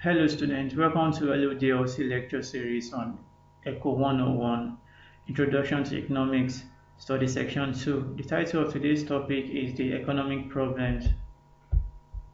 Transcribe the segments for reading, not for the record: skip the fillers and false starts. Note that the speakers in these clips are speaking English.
Hello students, welcome to LODLC lecture series on Eco 101, Introduction to Economics, Study Section 2. The title of today's topic is the Economic Problems.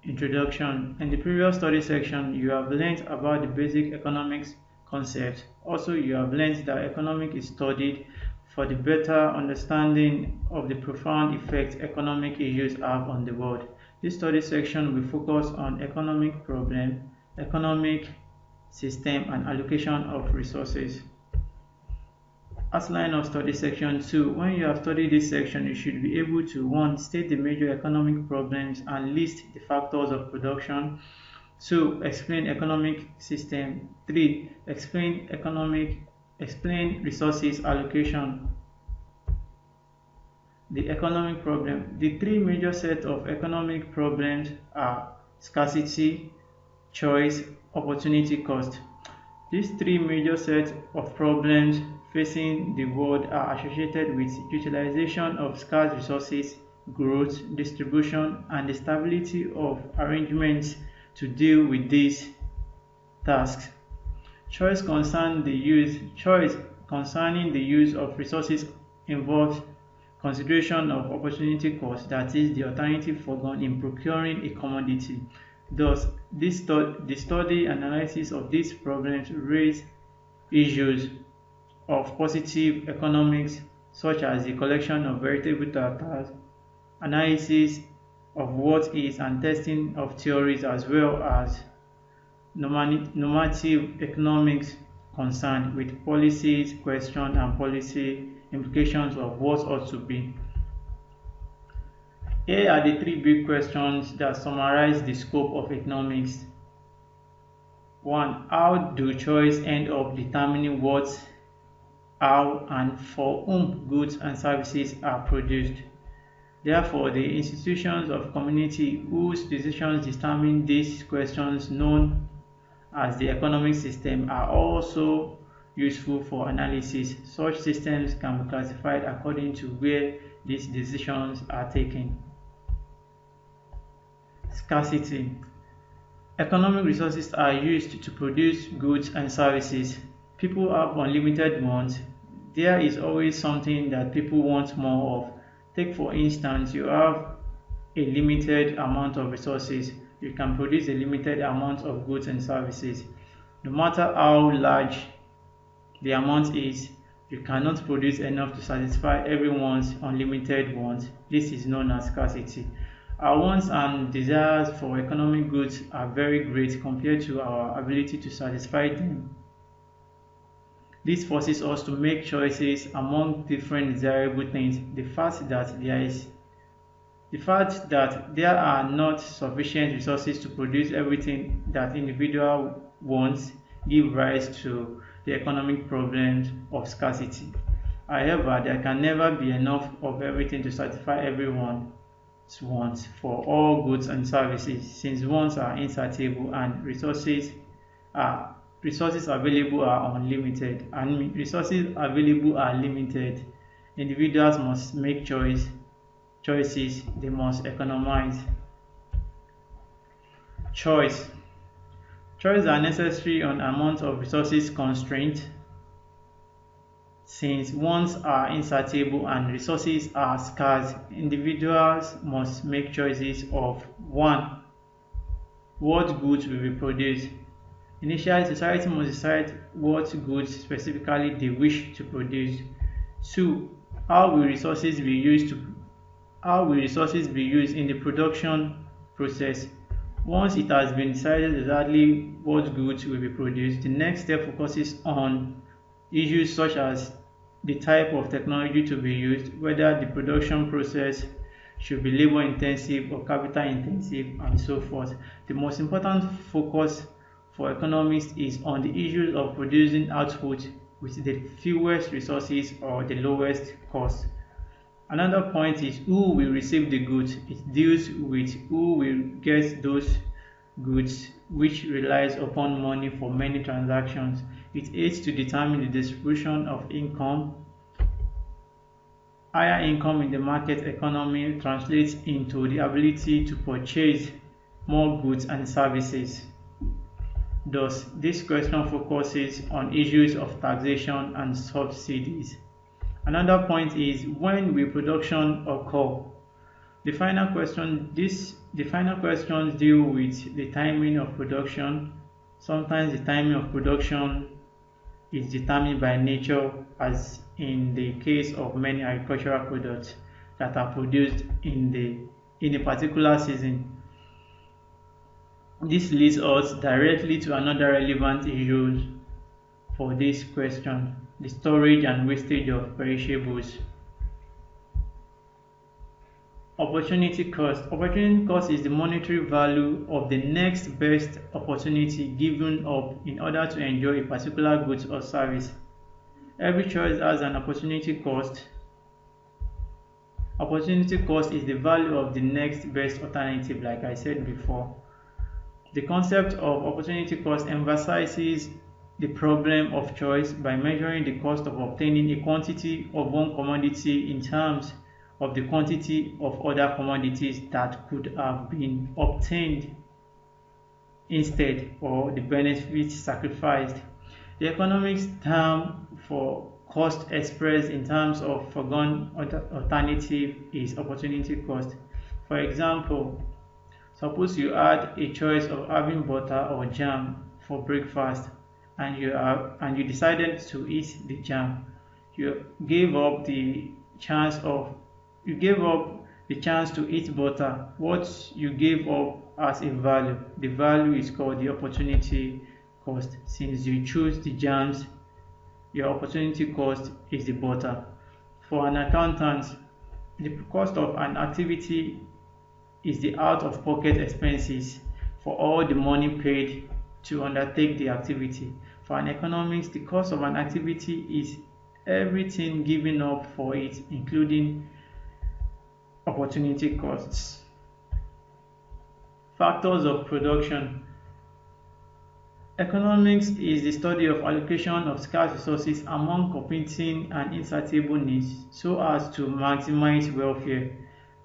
Introduction. In the previous study section, you have learned about the basic economics concepts. Also, you have learned that economics is studied for the better understanding of the profound effect economic issues have on the world. This study section will focus on economic problem, economic system, and allocation of resources. Outline of study section 2. When you have studied this section, you should be able to 1. State the major economic problems and list the factors of production. 2. Explain economic system. 3. Explain resources allocation. The economic problem. The three major sets of economic problems are scarcity, choice, opportunity cost. These three major sets of problems facing the world are associated with utilization of scarce resources, growth, distribution, and the stability of arrangements to deal with these tasks. Choice concerning the use of resources involves consideration of opportunity cost, that is, the alternative foregone in procuring a commodity. Thus, the study and analysis of these problems raise issues of positive economics, such as the collection of veritable data, analysis of what is and testing of theories, as well as normative economics concerned with policies, questions, and policy implications of what ought to be. Here are the three big questions that summarize the scope of economics. 1. How do choice end up determining what, how, and for whom goods and services are produced? Therefore, the institutions of community whose decisions determine these questions, known as the economic system, are also useful for analysis. Such systems can be classified according to where these decisions are taken. Scarcity. Economic resources are used to produce goods and services. People have unlimited wants. There is always something that people want more of. Take for instance, you have a limited amount of resources. You can produce a limited amount of goods and services. No matter how large the amount is, you cannot produce enough to satisfy everyone's unlimited wants. This is known as scarcity. Our wants and desires for economic goods are very great compared to our ability to satisfy them. This forces us to make choices among different desirable things. The fact that there are not sufficient resources to produce everything that individual wants give rise to the economic problems of scarcity. However, there can never be enough of everything to satisfy everyone's wants for all goods and services, since wants are insatiable and resources available are unlimited, and resources available are limited. Individuals must make choices, they must economize. Choice are necessary on amount of resources constraint. Since wants are insatiable and resources are scarce, individuals must make choices of 1. What goods will be produced? Initially, society must decide what goods specifically they wish to produce. 2. How will resources be used in the production process? Once it has been decided exactly what goods will be produced, the next step focuses on issues such as the type of technology to be used, whether the production process should be labor intensive or capital intensive, and so forth. The most important focus for economists is on the issues of producing output with the fewest resources or the lowest cost. Another point is who will receive the goods. It deals with who will get those goods, which relies upon money for many transactions. It aids to determine the distribution of income. Higher income in the market economy translates into the ability to purchase more goods and services. Thus, this question focuses on issues of taxation and subsidies. Another point is when will production occur? The final questions deal with the timing of production. Sometimes the timing of production is determined by nature, as in the case of many agricultural products that are produced in a particular season. This leads us directly to another relevant issue for this question: the storage and wastage of perishables. Opportunity cost. Opportunity cost is the monetary value of the next best opportunity given up in order to enjoy a particular good or service. Every choice has an opportunity cost. Opportunity cost is the value of the next best alternative, like I said before. The concept of opportunity cost emphasizes the problem of choice by measuring the cost of obtaining a quantity of one commodity in terms of the quantity of other commodities that could have been obtained instead, or the benefits sacrificed. The economics term for cost expressed in terms of foregone alternative is opportunity cost. For example, suppose you had a choice of having butter or jam for breakfast, and you decided to eat the jam. You gave up the chance to eat butter. What you gave up as a value, the value is called the opportunity cost. Since you choose the jams, your opportunity cost is the butter. For an accountant, the cost of an activity is the out-of-pocket expenses for all the money paid to undertake the activity. For an economist, the cost of an activity is everything given up for it, including opportunity costs. Factors of production. Economics is the study of allocation of scarce resources among competing and insatiable needs so as to maximize welfare.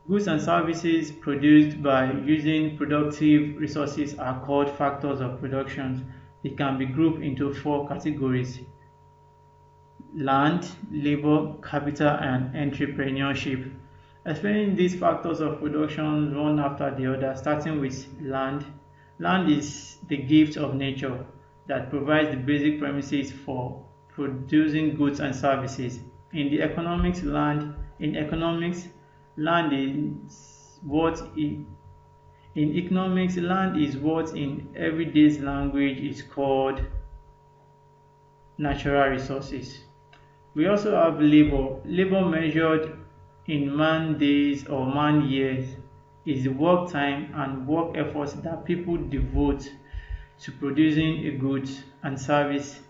Goods and services produced by using productive resources are called factors of production. They can be grouped into four categories: land, labor, capital, and entrepreneurship. Explaining these factors of production one after the other, starting with land. Land is the gift of nature that provides the basic premises for producing goods and services. In economics, land is what in everyday's language is called natural resources. We also have labor. Labor measured in man days or man years is the work time and work efforts that people devote to producing a goods and services.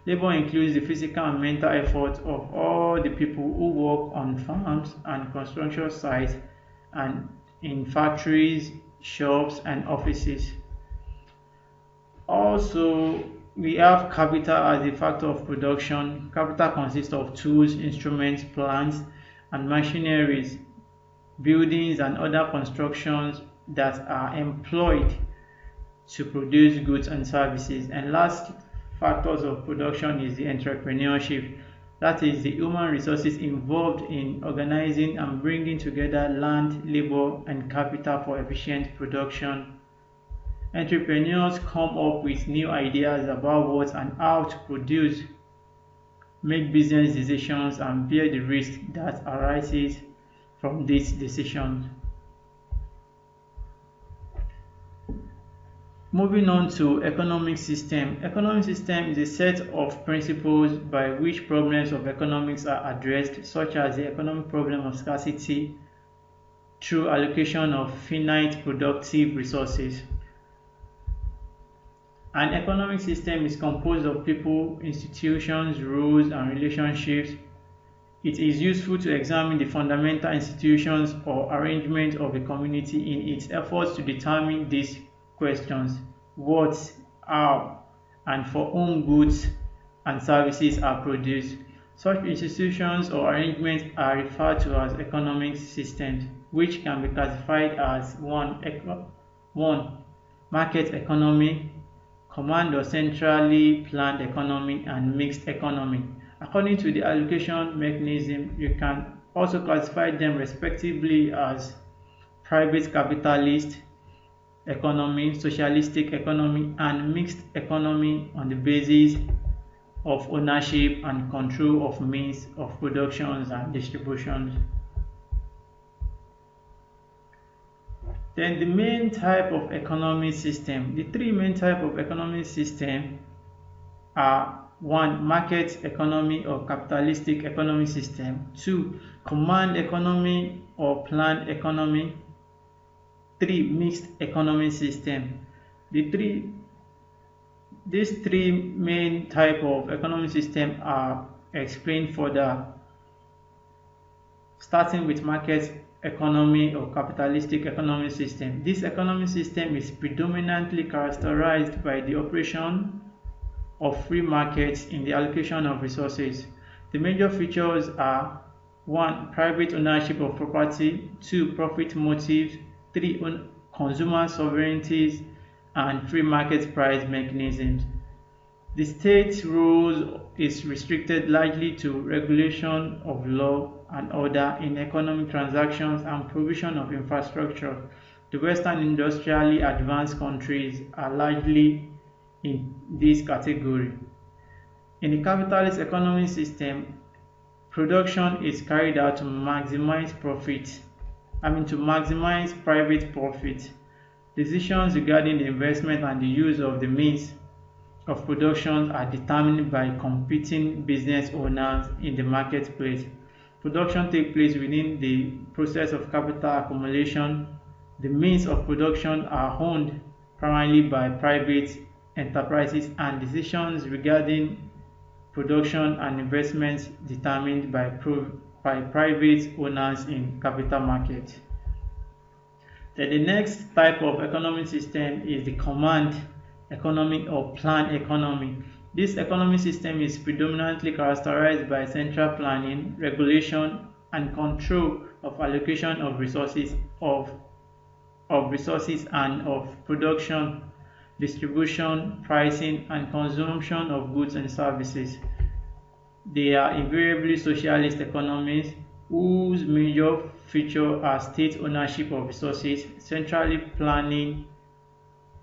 Labor includes the physical and mental effort of all the people who work on farms and construction sites and in factories, shops, and offices. Also, we have capital as a factor of production. Capital consists of tools, instruments, plants, and machineries, buildings, and other constructions that are employed to produce goods and services. And last factors of production is the entrepreneurship. That is the human resources involved in organizing and bringing together land, labor, and capital for efficient production. Entrepreneurs come up with new ideas about what and how to produce, make business decisions, and bear the risk that arises from these decisions. Moving on to economic system. Economic system is a set of principles by which problems of economics are addressed, such as the economic problem of scarcity through allocation of finite productive resources. An economic system is composed of people, institutions, rules, and relationships. It is useful to examine the fundamental institutions or arrangement of a community in its efforts to determine these questions: what, how, and for whom goods and services are produced. Such institutions or arrangements are referred to as economic systems, which can be classified as 1. market economy, command or centrally planned economy, and mixed economy. According to the allocation mechanism, you can also classify them respectively as private capitalist economy, socialistic economy, and mixed economy on the basis of ownership and control of means of productions and distributions. Then the main type of economic system. The three main type of economic system are: 1. Market economy or capitalistic economic system. 2. Command economy or planned economy. 3. Mixed economic system. These three main type of economic system are explained further, starting with market economy or capitalistic economic system. This economic system is predominantly characterized by the operation of free markets in the allocation of resources. The major features are: 1. Private ownership of property. 2. Profit motives. 3. Consumer sovereignties, and free market price mechanisms. The state's role is restricted largely to regulation of law and order in economic transactions and provision of infrastructure. The Western industrially advanced countries are largely in this category. In the capitalist economic system, production is carried out to maximize private profit. Decisions regarding the investment and the use of the means of production are determined by competing business owners in the marketplace. Production takes place within the process of capital accumulation. The means of production are owned primarily by private enterprises, and decisions regarding production and investments determined by private owners in capital markets. Then the next type of economic system is the command economy or planned economy. This economic system is predominantly characterized by central planning, regulation, and control of allocation of resources and of production, distribution, pricing, and consumption of goods and services. They are invariably socialist economies whose major features are state ownership of resources, centrally planning,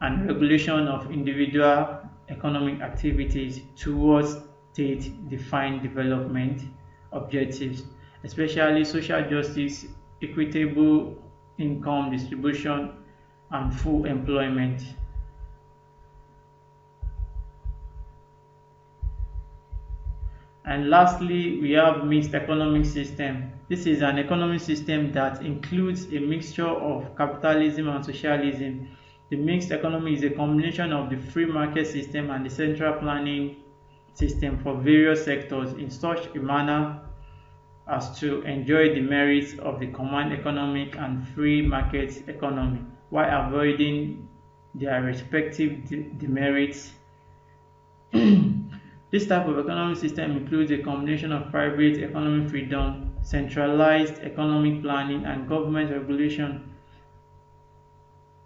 and regulation of individual economic activities towards state-defined development objectives, especially social justice, equitable income distribution, and full employment. And lastly, we have mixed economic system. This is an economic system that includes a mixture of capitalism and socialism. The mixed economy is a combination of the free market system and the central planning system for various sectors in such a manner as to enjoy the merits of the command economic and free market economy while avoiding their respective demerits. This type of economic system includes a combination of private economic freedom, centralized economic planning, and government regulation.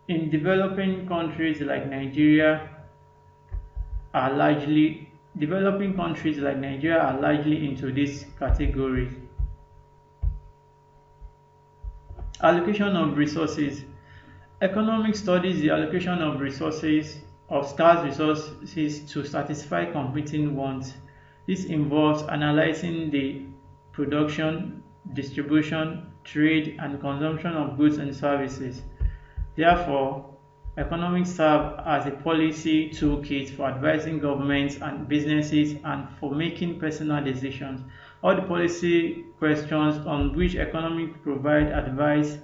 In developing countries like Nigeria are largely into this category. Allocation of resources. Economics studies the allocation of scarce resources to satisfy competing wants. This involves analyzing the production, distribution, trade, and consumption of goods and services. Therefore, economics serve as a policy toolkit for advising governments and businesses and for making personal decisions. All the policy questions on which economics provide advice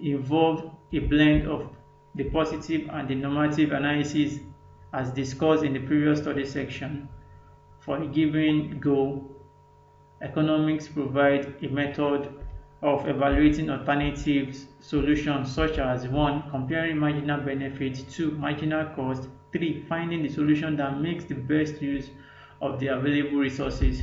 involve a blend of the positive and the normative analysis as discussed in the previous study section. For a given goal, economics provide a method of evaluating alternative solutions such as 1. Comparing marginal benefits, 2. Marginal cost, 3. Finding the solution that makes the best use of the available resources.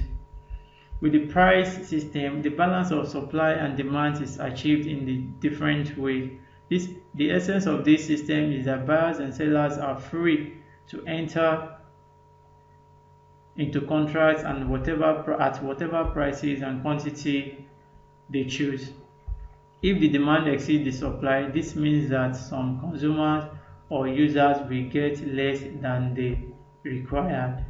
With the price system, the balance of supply and demand is achieved in a different way. The essence of this system is that buyers and sellers are free to enter into contracts and at whatever prices and quantity they choose. If the demand exceeds the supply, this means that some consumers or users will get less than they required.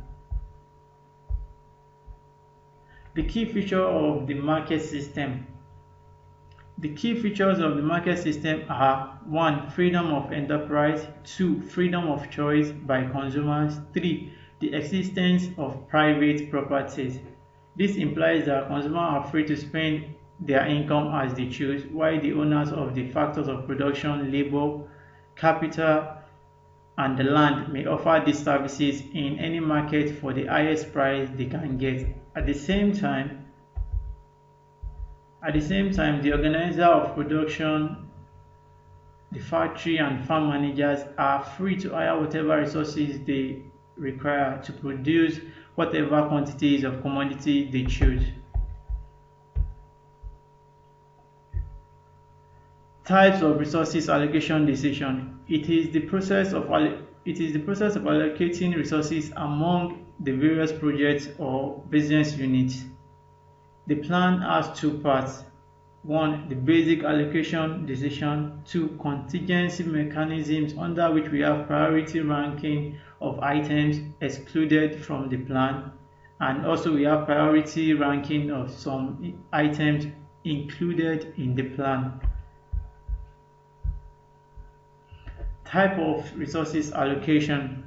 The key feature of the market system. The key features of the market system are 1. Freedom of enterprise, 2. Freedom of choice by consumers, 3. The existence of private properties. This implies that consumers are free to spend their income as they choose, while the owners of the factors of production, labor, capital, and the land may offer these services in any market for the highest price they can get. At the same time, the organizer of production, the factory and farm managers are free to hire whatever resources they require to produce whatever quantities of commodity they choose. Types of resources allocation decision. It is the process of allocating resources among the various projects or business units. The plan has two parts. 1. The basic allocation decision. 2. Contingency mechanisms, under which we have priority ranking of items excluded from the plan, and also we have priority ranking of some items included in the plan. Type of resources allocation.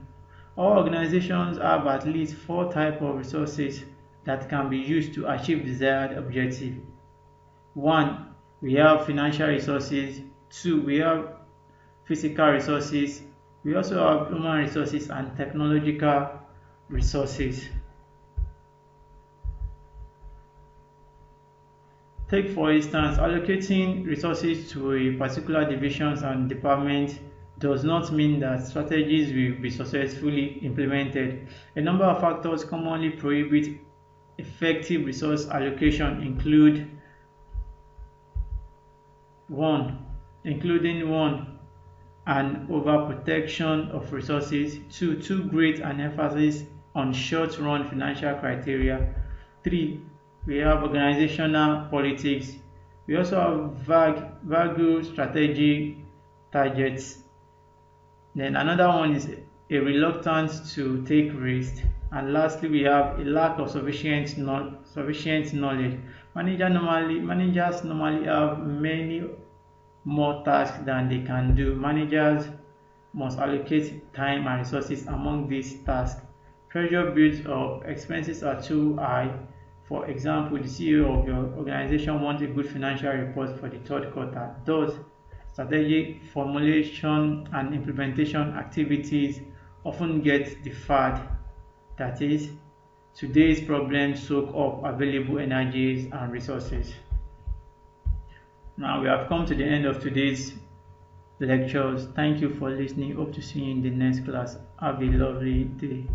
All organizations have at least 4 types of resources that can be used to achieve desired objective. 1. We have financial resources. 2. We have physical resources. We also have human resources and technological resources. Take for instance, allocating resources to a particular divisions and department does not mean that strategies will be successfully implemented. A number of factors commonly prohibit effective resource allocation include 1. An overprotection of resources. 2. Too great an emphasis on short-run financial criteria. 3. We have organizational politics. We also have vague strategic targets. Then another one is a reluctance to take risks. And lastly, we have a lack of sufficient knowledge. Managers normally have many more tasks than they can do. Managers must allocate time and resources among these tasks. Pressure builds up, expenses are too high. For example, the CEO of your organization wants a good financial report for the third quarter. Thus, strategic formulation and implementation activities often get deferred. That is, today's problems soak up available energies and resources. Now we have come to the end of today's lectures. Thank you for listening. Hope to see you in the next class. Have a lovely day.